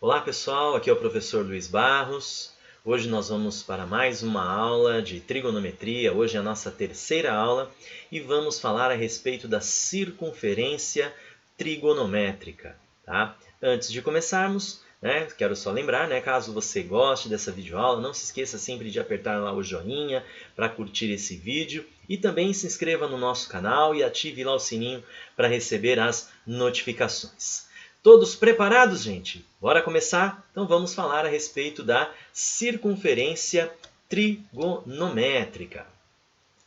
Olá pessoal, aqui é o professor Luiz Barros. Hoje nós vamos para mais uma aula de trigonometria. Hoje é a nossa terceira aula e vamos falar a respeito da circunferência trigonométrica. Tá? Antes de começarmos, quero só lembrar, caso você goste dessa videoaula, não se esqueça sempre de apertar lá o joinha para curtir esse vídeo e também se inscreva no nosso canal e ative lá o sininho para receber as notificações. Todos preparados, gente? Bora começar? Então vamos falar a respeito da circunferência trigonométrica.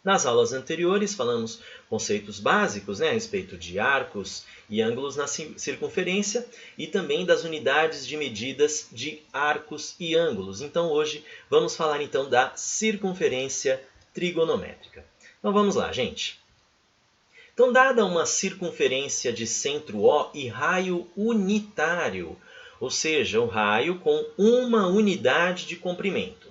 Nas aulas anteriores falamos conceitos básicos a respeito de arcos e ângulos na circunferência e também das unidades de medidas de arcos e ângulos. Então hoje vamos falar então da circunferência trigonométrica. Então vamos lá, gente. Então, dada uma circunferência de centro O e raio unitário, ou seja, um raio com uma unidade de comprimento,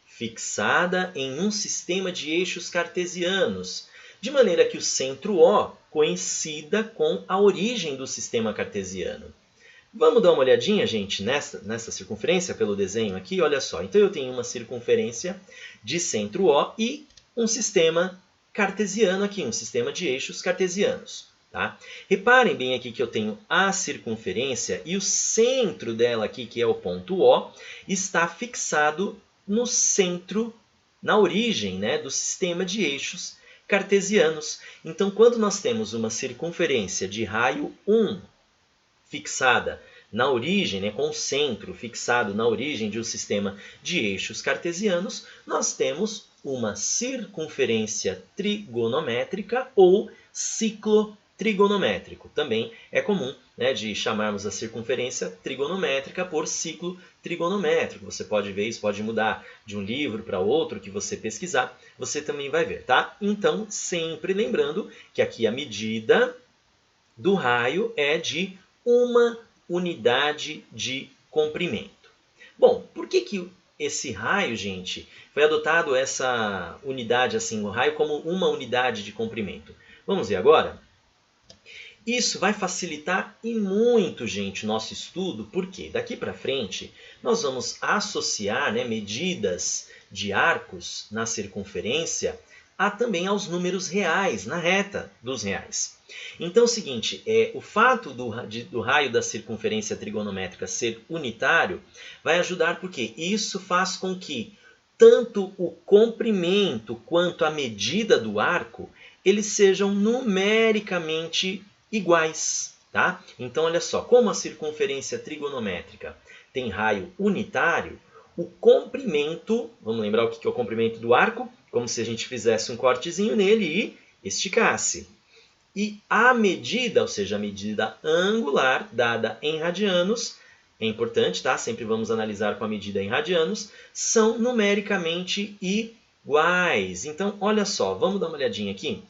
fixada em um sistema de eixos cartesianos, de maneira que o centro O coincida com a origem do sistema cartesiano. Vamos dar uma olhadinha, gente, nessa circunferência pelo desenho aqui? Olha só, então eu tenho uma circunferência de centro O e um sistema cartesiano aqui, um sistema de eixos cartesianos. Tá? Reparem bem aqui que eu tenho a circunferência e o centro dela aqui, que é o ponto O, está fixado no centro, na origem do sistema de eixos cartesianos. Então, quando nós temos uma circunferência de raio 1 fixada na origem, com o centro fixado na origem de um sistema de eixos cartesianos, nós temos uma circunferência trigonométrica ou ciclo trigonométrico. Também é comum de chamarmos a circunferência trigonométrica por ciclo trigonométrico. Você pode ver isso, pode mudar de um livro para outro que você pesquisar, você também vai ver, tá? Então, sempre lembrando que aqui a medida do raio é de uma unidade de comprimento. Bom, por que esse raio, gente, foi adotado essa unidade, assim, o raio como uma unidade de comprimento? Vamos ver agora? Isso vai facilitar e muito, gente, o nosso estudo, porque daqui para frente nós vamos associar medidas de arcos na circunferência também aos números reais, na reta dos reais. Então é o seguinte, o fato do raio da circunferência trigonométrica ser unitário vai ajudar porque isso faz com que tanto o comprimento quanto a medida do arco eles sejam numericamente iguais. Tá? Então olha só, como a circunferência trigonométrica tem raio unitário, o comprimento, vamos lembrar o que é o comprimento do arco? Como se a gente fizesse um cortezinho nele e esticasse. E a medida, ou seja, a medida angular dada em radianos, é importante, tá? Sempre vamos analisar com a medida em radianos, são numericamente iguais. Então, olha só, vamos dar uma olhadinha aqui?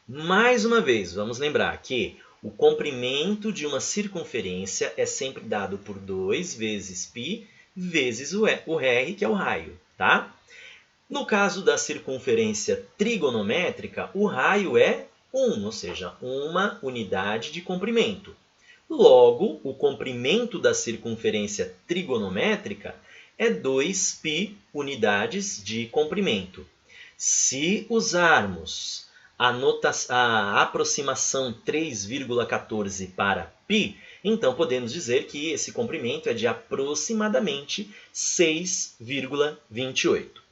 Mais uma vez, vamos lembrar que o comprimento de uma circunferência é sempre dado por 2 vezes π vezes o r, que é o raio, tá? No caso da circunferência trigonométrica, o raio é 1, ou seja, uma unidade de comprimento. Logo, o comprimento da circunferência trigonométrica é 2π unidades de comprimento. Se usarmos a aproximação 3,14 para π, então podemos dizer que esse comprimento é de aproximadamente 6,28.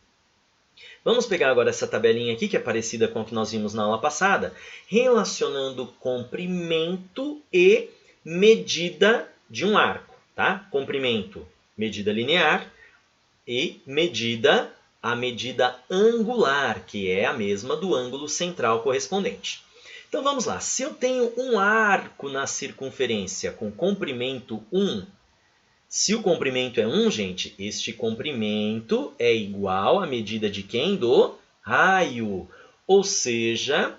Vamos pegar agora essa tabelinha aqui, que é parecida com a que nós vimos na aula passada, relacionando comprimento e medida de um arco. Tá? Comprimento, medida linear, e a medida angular, que é a mesma do ângulo central correspondente. Então vamos lá, se eu tenho um arco na circunferência com comprimento 1, se o comprimento é 1, gente, este comprimento é igual à medida de quem? Do raio. Ou seja,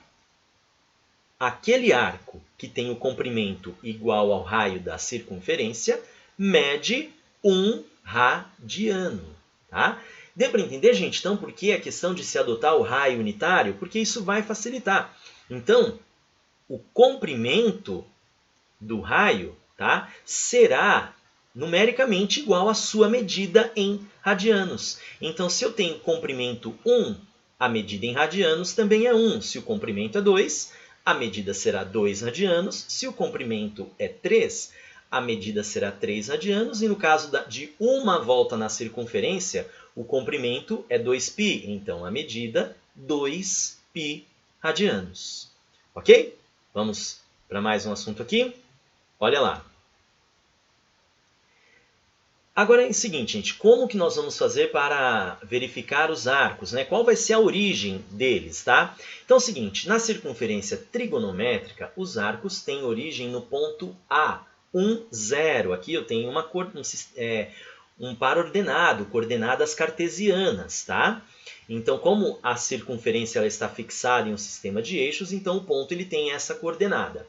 aquele arco que tem o comprimento igual ao raio da circunferência mede 1 radiano. Tá? Deu para entender, gente? Então, por que a questão de se adotar o raio unitário? Porque isso vai facilitar. Então, o comprimento do raio será numericamente igual à sua medida em radianos. Então, se eu tenho comprimento 1, a medida em radianos também é 1. Se o comprimento é 2, a medida será 2 radianos. Se o comprimento é 3, a medida será 3 radianos. E no caso de uma volta na circunferência, o comprimento é 2π. Então, a medida 2π radianos. Ok? Vamos para mais um assunto aqui. Olha lá. Agora é o seguinte, gente, como que nós vamos fazer para verificar os arcos, né? Qual vai ser a origem deles, tá? Então é o seguinte, na circunferência trigonométrica, os arcos têm origem no ponto A, 1, 0. Aqui eu tenho um par ordenado, coordenadas cartesianas, tá? Então, como a circunferência ela está fixada em um sistema de eixos, então o ponto ele tem essa coordenada.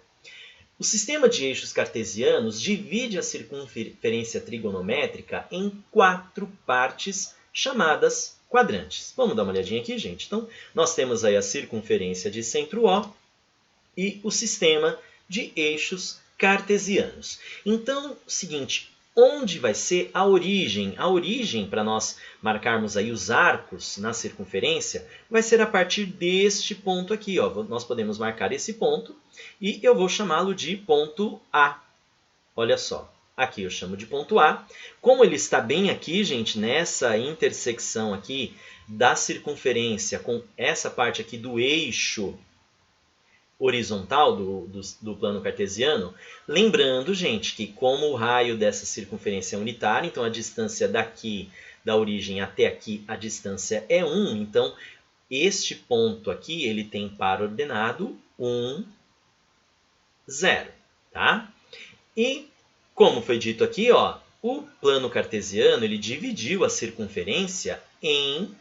O sistema de eixos cartesianos divide a circunferência trigonométrica em 4 partes chamadas quadrantes. Vamos dar uma olhadinha aqui, gente? Então, nós temos aí a circunferência de centro O e o sistema de eixos cartesianos. Então, seguinte, onde vai ser a origem? A origem, para nós marcarmos aí os arcos na circunferência, vai ser a partir deste ponto aqui. Ó. Nós podemos marcar esse ponto e eu vou chamá-lo de ponto A. Olha só, aqui eu chamo de ponto A. Como ele está bem aqui, gente, nessa intersecção aqui da circunferência com essa parte aqui do eixo horizontal do plano cartesiano, lembrando, gente, que como o raio dessa circunferência é unitário, então a distância daqui, da origem até aqui, a distância é 1, então este ponto aqui, ele tem par ordenado 1, 0, tá? E, como foi dito aqui, ó, o plano cartesiano, ele dividiu a circunferência em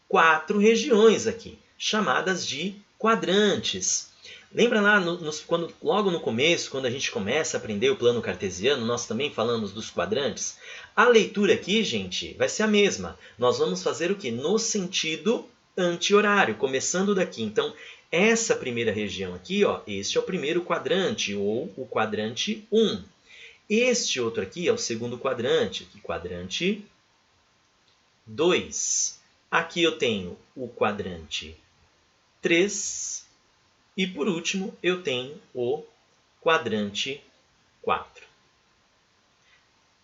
4 regiões aqui, chamadas de quadrantes. Lembra lá, logo no começo, quando a gente começa a aprender o plano cartesiano, nós também falamos dos quadrantes? A leitura aqui, gente, vai ser a mesma. Nós vamos fazer o quê? No sentido anti-horário, começando daqui. Então, essa primeira região aqui, ó, este é o primeiro quadrante, ou o quadrante 1. Este outro aqui é o segundo quadrante, quadrante 2. Aqui eu tenho o quadrante 3. E, por último, eu tenho o quadrante 4.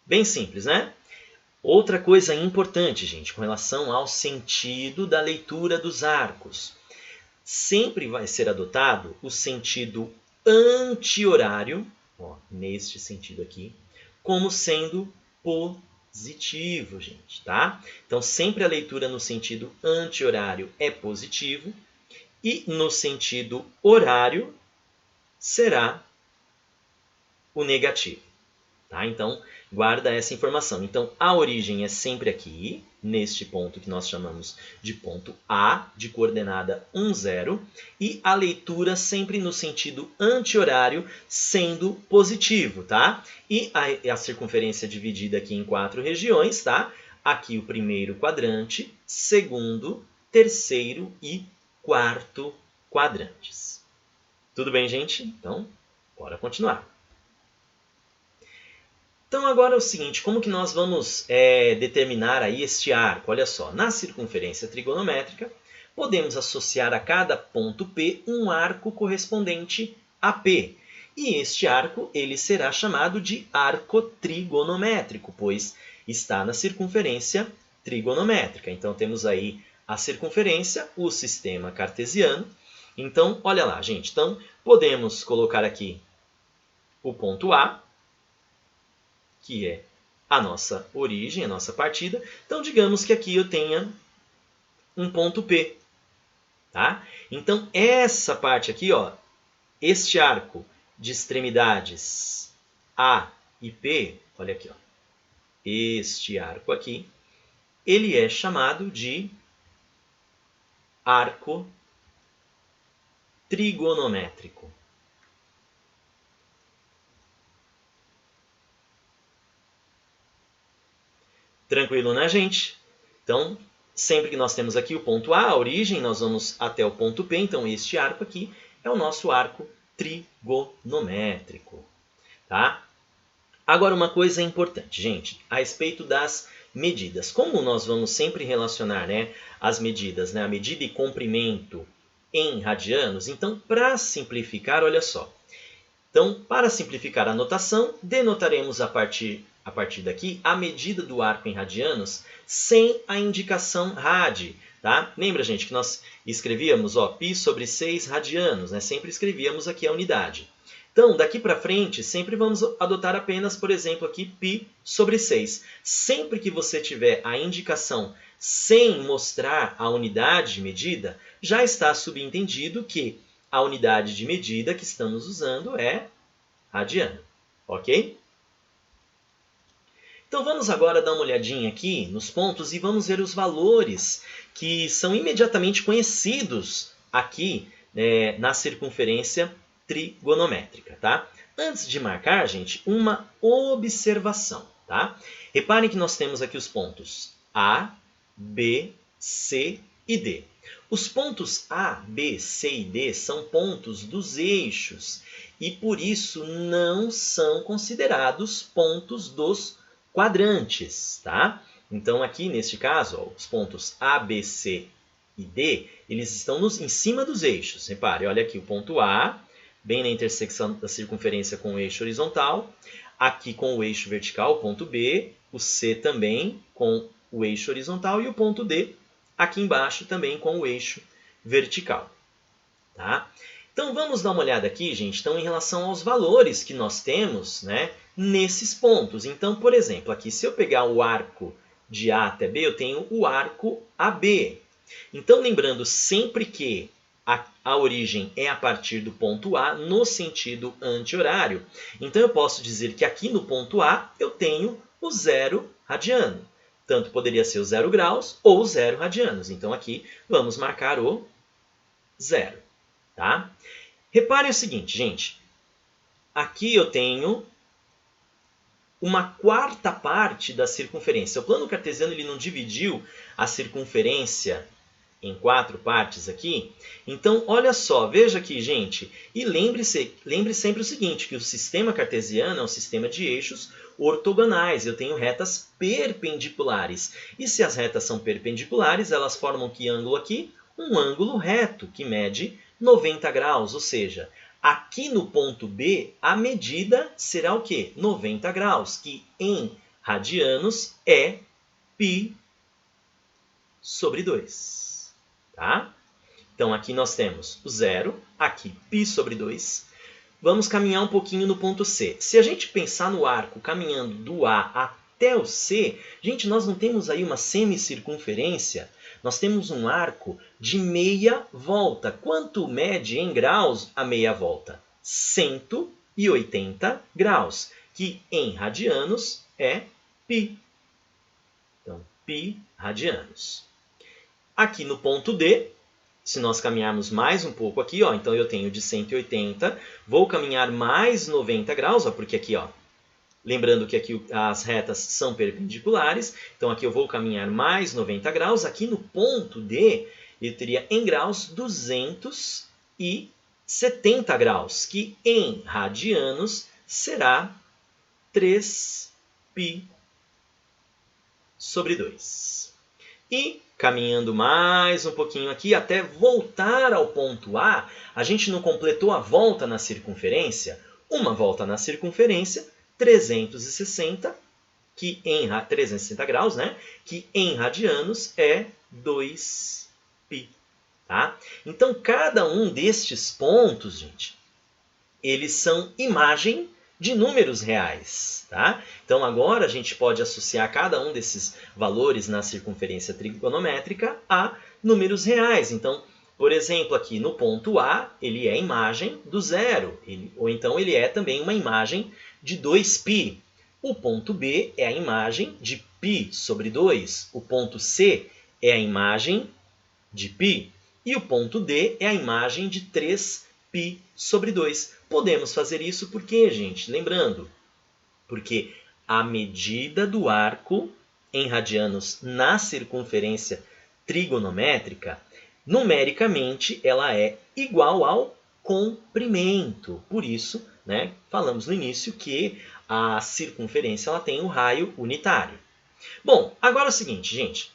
Bem simples, né? Outra coisa importante, gente, com relação ao sentido da leitura dos arcos. Sempre vai ser adotado o sentido anti-horário, neste sentido aqui, como sendo positivo, gente, tá? Então, sempre a leitura no sentido anti-horário é positivo e no sentido horário será o negativo, tá? Então, guarda essa informação. Então, a origem é sempre aqui, neste ponto que nós chamamos de ponto A, de coordenada 1, 0, e a leitura sempre no sentido anti-horário, sendo positivo, tá? E a circunferência dividida aqui em 4 regiões, tá? Aqui o primeiro quadrante, segundo, terceiro e quarto quadrantes. Tudo bem, gente? Então, bora continuar. Então, agora é o seguinte, como que nós vamos determinar aí este arco? Olha só, na circunferência trigonométrica, podemos associar a cada ponto P um arco correspondente a P. E este arco ele será chamado de arco trigonométrico, pois está na circunferência trigonométrica. Então, temos aí a circunferência, o sistema cartesiano. Então, olha lá, gente. Então, podemos colocar aqui o ponto A, que é a nossa origem, a nossa partida. Então, digamos que aqui eu tenha um ponto P. Tá? Então, essa parte aqui, ó, este arco de extremidades A e P, olha aqui, ó, este arco aqui, ele é chamado de arco trigonométrico. Tranquilo, né, gente? Então, sempre que nós temos aqui o ponto A, a origem, nós vamos até o ponto P. Então, este arco aqui é o nosso arco trigonométrico. Tá? Agora, uma coisa importante, gente, a respeito das medidas. Como nós vamos sempre relacionar, né, as medidas, né, a medida e comprimento em radianos, então, para simplificar, olha só. Então, para simplificar a notação, denotaremos a partir daqui a medida do arco em radianos sem a indicação rad. Tá? Lembra, gente, que nós escrevíamos π sobre 6 radianos, né? Sempre escrevíamos aqui a unidade. Então, daqui para frente, sempre vamos adotar apenas, por exemplo, aqui π sobre 6. Sempre que você tiver a indicação sem mostrar a unidade de medida, já está subentendido que a unidade de medida que estamos usando é radiano, ok? Então vamos agora dar uma olhadinha aqui nos pontos e vamos ver os valores que são imediatamente conhecidos aqui na circunferência trigonométrica, tá? Antes de marcar, gente, uma observação, tá? Reparem que nós temos aqui os pontos A, B, C e D. Os pontos A, B, C e D são pontos dos eixos e, por isso, não são considerados pontos dos quadrantes, tá? Então, aqui, neste caso, ó, os pontos A, B, C e D, eles estão em cima dos eixos. Repare, olha aqui o ponto A, bem na intersecção da circunferência com o eixo horizontal, aqui com o eixo vertical, o ponto B, o C também com o eixo horizontal e o ponto D aqui embaixo também com o eixo vertical. Tá? Então, vamos dar uma olhada aqui, gente, então, em relação aos valores que nós temos, né, nesses pontos. Então, por exemplo, aqui, se eu pegar o arco de A até B, eu tenho o arco AB. Então, lembrando sempre que a origem é a partir do ponto A no sentido anti-horário. Então, eu posso dizer que aqui no ponto A eu tenho o 0 radiano. Tanto poderia ser o 0 graus ou 0 radianos. Então, aqui vamos marcar o 0. Tá? Reparem o seguinte, gente. Aqui eu tenho uma quarta parte da circunferência. O plano cartesiano ele não dividiu a circunferência em 4 partes aqui. Então, olha só, veja aqui, gente. E lembre sempre o seguinte, que o sistema cartesiano é um sistema de eixos ortogonais. Eu tenho retas perpendiculares. E se as retas são perpendiculares, elas formam que ângulo aqui? Um ângulo reto, que mede 90 graus. Ou seja, aqui no ponto B, a medida será o quê? 90 graus, que em radianos é π sobre 2. Tá? Então, aqui nós temos o 0, aqui π sobre 2. Vamos caminhar um pouquinho no ponto C. Se a gente pensar no arco caminhando do A até o C, gente, nós não temos aí uma semicircunferência, nós temos um arco de meia volta. Quanto mede em graus a meia volta? 180 graus, que em radianos é π. Então, π radianos. Aqui no ponto D, se nós caminharmos mais um pouco aqui, ó, então eu tenho de 180, vou caminhar mais 90 graus, ó, porque aqui, ó, lembrando que aqui as retas são perpendiculares, então aqui eu vou caminhar mais 90 graus. Aqui no ponto D, eu teria em graus 270 graus, que em radianos será 3π sobre 2. E, caminhando mais um pouquinho aqui, até voltar ao ponto A, a gente não completou a volta na circunferência? Uma volta na circunferência, 360, 360 graus, né? Que em radianos é 2π. Tá? Então, cada um destes pontos, gente, eles são imagem de números reais. Tá? Então, agora a gente pode associar cada um desses valores na circunferência trigonométrica a números reais. Então, por exemplo, aqui no ponto A, ele é a imagem do 0, ou então ele é também uma imagem de 2π. O ponto B é a imagem de π sobre 2. O ponto C é a imagem de π. E o ponto D é a imagem de 3π sobre 2. Podemos fazer isso por quê, gente? Lembrando, porque a medida do arco em radianos na circunferência trigonométrica, numericamente, ela é igual ao comprimento. Por isso, né? Falamos no início que a circunferência ela tem um raio unitário. Bom, agora é o seguinte, gente.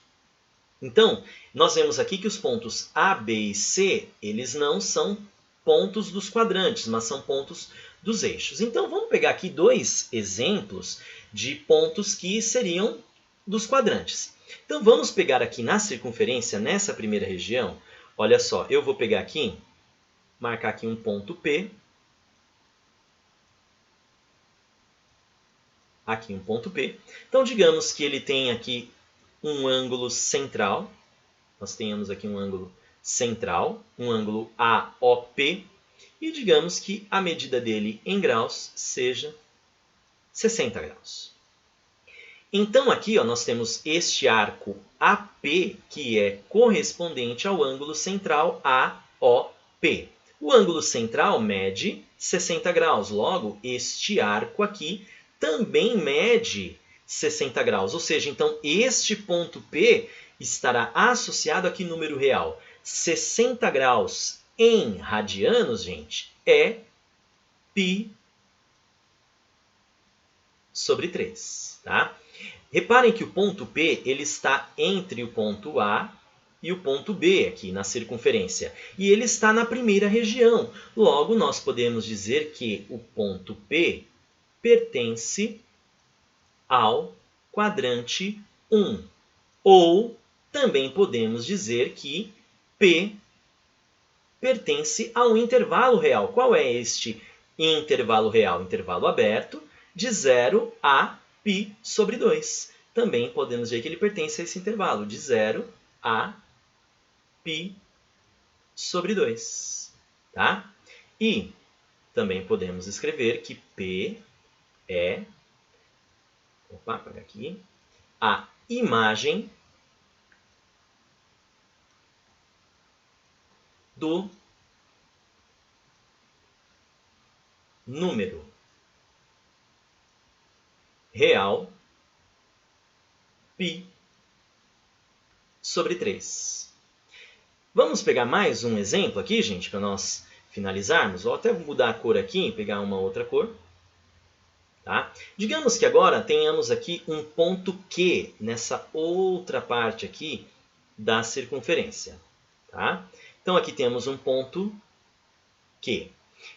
Então, nós vemos aqui que os pontos A, B e C, eles não são pontos dos quadrantes, mas são pontos dos eixos. Então, vamos pegar aqui dois exemplos de pontos que seriam dos quadrantes. Então, vamos pegar aqui na circunferência, nessa primeira região, olha só, eu vou pegar aqui, marcar aqui um ponto P, aqui um ponto P. Então, digamos que ele tem aqui um ângulo central, nós tenhamos aqui um ângulo central, um ângulo AOP, e digamos que a medida dele em graus seja 60 graus. Então aqui ó, nós temos este arco AP, que é correspondente ao ângulo central AOP. O ângulo central mede 60 graus, logo este arco aqui também mede 60 graus, ou seja, então este ponto P estará associado aqui número real. 60 graus em radianos, gente, é π sobre 3. Tá? Reparem que o ponto P ele está entre o ponto A e o ponto B aqui na circunferência. E ele está na primeira região. Logo, nós podemos dizer que o ponto P pertence ao quadrante 1. Ou também podemos dizer que P pertence a um intervalo real. Qual é este intervalo real? Intervalo aberto de 0 a π sobre 2. Também podemos dizer que ele pertence a esse intervalo de 0 a π sobre 2. Tá? E também podemos escrever que P é apagar aqui, a imagem do número real π sobre 3. Vamos pegar mais um exemplo aqui, gente, para nós finalizarmos. Vou até mudar a cor aqui e pegar uma outra cor. Tá? Digamos que agora tenhamos aqui um ponto Q nessa outra parte aqui da circunferência. Tá? Então, aqui temos um ponto Q.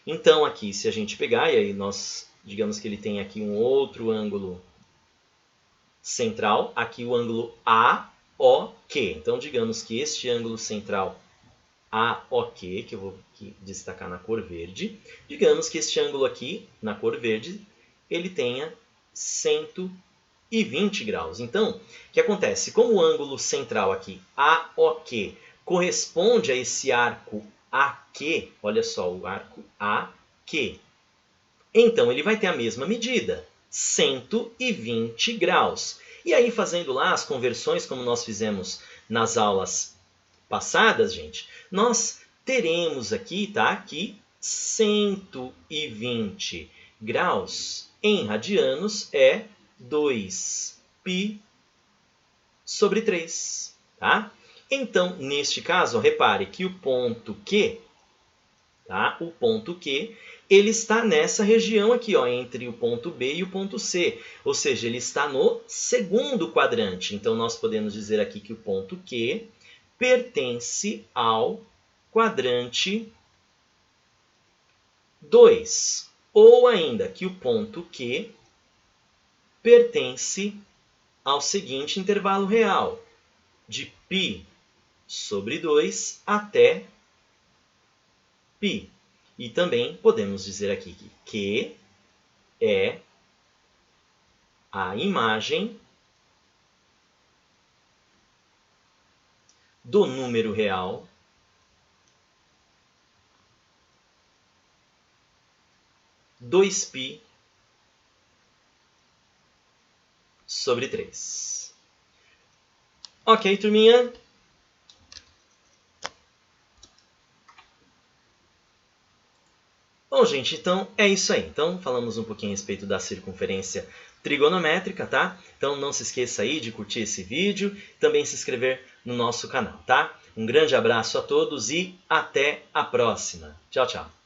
Então, aqui, se a gente pegar, e aí nós, digamos que ele tem aqui um outro ângulo central, aqui o ângulo AOQ. Então, digamos que este ângulo central AOQ, que eu vou aqui destacar na cor verde, digamos que este ângulo aqui, na cor verde, ele tenha 120 graus. Então, o que acontece? Como o ângulo central aqui, AOQ, corresponde a esse arco AQ, olha só, o arco AQ, então ele vai ter a mesma medida, 120 graus. E aí, fazendo lá as conversões, como nós fizemos nas aulas passadas, gente, nós teremos aqui, tá? Que 120 graus em radianos é 2π sobre 3. Tá? Então, neste caso, repare que o ponto Q, tá? O ponto Q, ele está nessa região aqui, ó, entre o ponto B e o ponto C. Ou seja, ele está no segundo quadrante. Então, nós podemos dizer aqui que o ponto Q pertence ao quadrante 2. Ou ainda que o ponto Q pertence ao seguinte intervalo real, de π sobre 2 até π. E também podemos dizer aqui que Q é a imagem do número real dois π sobre 3. Ok, turminha? Bom, gente, então é isso aí. Então, falamos um pouquinho a respeito da circunferência trigonométrica, tá? Então, não se esqueça aí de curtir esse vídeo e também se inscrever no nosso canal, tá? Um grande abraço a todos e até a próxima. Tchau, tchau.